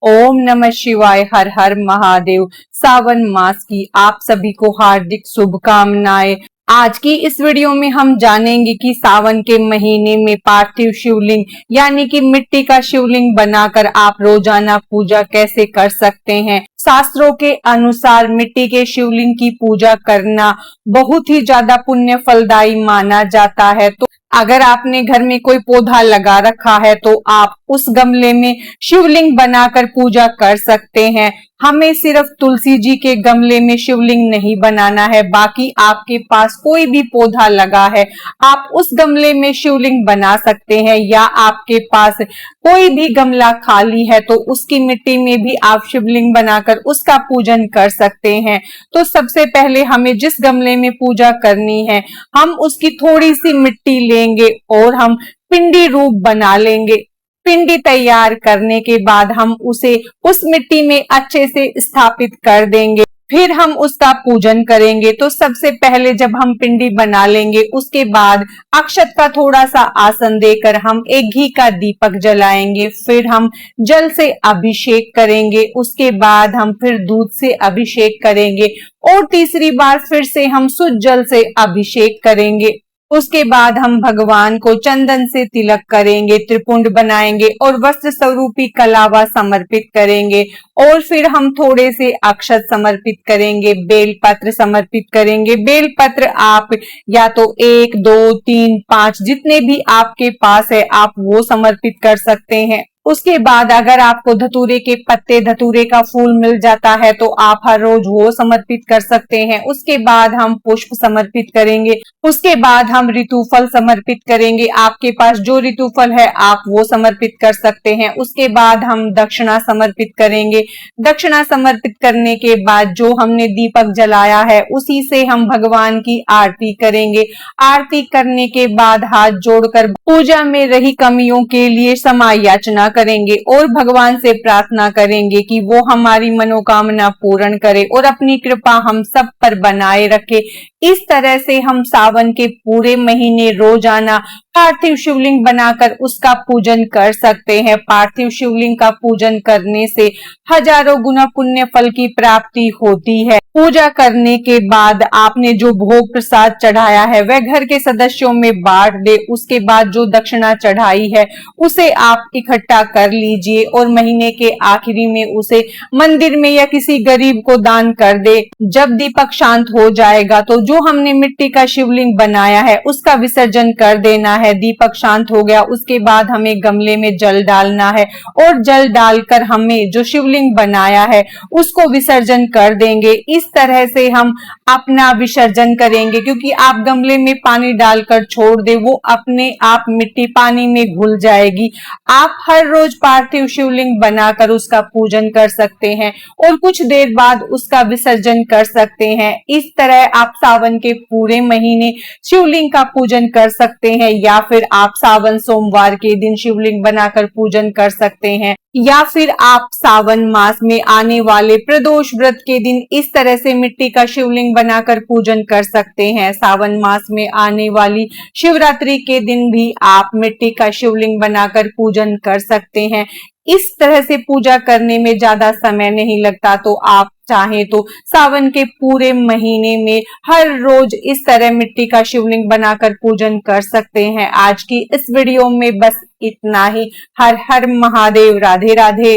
ओम नमः शिवाय। हर हर महादेव। सावन मास की आप सभी को हार्दिक शुभकामनाएं। आज की इस वीडियो में हम जानेंगे कि सावन के महीने में पार्थिव शिवलिंग यानी कि मिट्टी का शिवलिंग बनाकर आप रोजाना पूजा कैसे कर सकते हैं। शास्त्रों के अनुसार मिट्टी के शिवलिंग की पूजा करना बहुत ही ज्यादा पुण्य फलदायी माना जाता है। तो अगर आपने घर में कोई पौधा लगा रखा है तो आप उस गमले में शिवलिंग बनाकर पूजा कर सकते हैं। हमें सिर्फ तुलसी जी के गमले में शिवलिंग नहीं बनाना है, बाकी आपके पास कोई भी पौधा लगा है आप उस गमले में शिवलिंग बना सकते हैं, या आपके पास कोई भी गमला खाली है तो उसकी मिट्टी में भी आप शिवलिंग बनाकर उसका पूजन कर सकते हैं। तो सबसे पहले हमें जिस गमले में पूजा करनी है हम उसकी थोड़ी सी मिट्टी लेंगे और हम पिंडी रूप बना लेंगे। पिंडी तैयार करने के बाद हम उसे उस मिट्टी में अच्छे से स्थापित कर देंगे, फिर हम उसका पूजन करेंगे। तो सबसे पहले जब हम पिंडी बना लेंगे उसके बाद अक्षत का थोड़ा सा आसन देकर हम एक घी का दीपक जलाएंगे, फिर हम जल से अभिषेक करेंगे, उसके बाद हम फिर दूध से अभिषेक करेंगे और तीसरी बार फिर से हम शुद्ध जल से अभिषेक करेंगे। उसके बाद हम भगवान को चंदन से तिलक करेंगे, त्रिपुंड बनाएंगे और वस्त्र स्वरूपी कलावा समर्पित करेंगे और फिर हम थोड़े से अक्षत समर्पित करेंगे, बेलपत्र समर्पित करेंगे। बेलपत्र आप या तो 1, 2, 3, 5 जितने भी आपके पास है आप वो समर्पित कर सकते हैं। उसके बाद अगर आपको धतूरे के पत्ते, धतूरे का फूल मिल जाता है तो आप हर रोज वो समर्पित कर सकते हैं। उसके बाद हम पुष्प समर्पित करेंगे, उसके बाद हम ऋतुफल समर्पित करेंगे। आपके पास जो ऋतुफल है आप वो समर्पित कर सकते हैं। उसके बाद हम दक्षिणा समर्पित करेंगे। दक्षिणा समर्पित करने के बाद जो हमने दीपक जलाया है उसी से हम भगवान की आरती करेंगे। आरती करने के बाद हाथ जोड़कर पूजा में रही कमियों के लिए क्षमा याचना करेंगे और भगवान से प्रार्थना करेंगे कि वो हमारी मनोकामना पूर्ण करे और अपनी कृपा हम सब पर बनाए रखे। इस तरह से हम सावन के पूरे महीने रोजाना पार्थिव शिवलिंग बनाकर उसका पूजन कर सकते हैं। पार्थिव शिवलिंग का पूजन करने से हजारों गुना पुण्य फल की प्राप्ति होती है। पूजा करने के बाद आपने जो भोग प्रसाद चढ़ाया है वह घर के सदस्यों में बांट दे। उसके बाद जो दक्षिणा चढ़ाई है उसे आप इकट्ठा कर लीजिए और महीने के आखिरी में उसे मंदिर में या किसी गरीब को दान कर दे। जब दीपक शांत हो जाएगा तो जो हमने मिट्टी का शिवलिंग बनाया है उसका विसर्जन कर देना है। दीपक शांत हो गया उसके बाद हमें गमले में जल डालना है और जल डालकर हमें जो शिवलिंग बनाया है उसको विसर्जन कर देंगे। इस तरह से हम अपना विसर्जन करेंगे, क्योंकि आप गमले में पानी डालकर छोड़ दे वो अपने आप मिट्टी पानी में घुल जाएगी। आप हर रोज पार्थिव शिवलिंग बनाकर उसका पूजन कर सकते हैं और कुछ देर बाद उसका विसर्जन कर सकते हैं। इस तरह आप सावन के पूरे महीने शिवलिंग का पूजन कर सकते हैं, या फिर आप सावन सोमवार के दिन शिवलिंग बनाकर पूजन कर सकते हैं, या फिर आप सावन मास में आने वाले प्रदोष व्रत के दिन इस तरह से मिट्टी का शिवलिंग बनाकर पूजन कर सकते हैं। सावन मास में आने वाली शिवरात्रि के दिन भी आप मिट्टी का शिवलिंग बनाकर पूजन कर सकते हैं। इस तरह से पूजा करने में ज्यादा समय नहीं लगता, तो आप चाहें तो सावन के पूरे महीने में हर रोज इस तरह मिट्टी का शिवलिंग बनाकर पूजन कर सकते हैं। आज की इस वीडियो में बस इतना ही। हर हर महादेव। राधे राधे।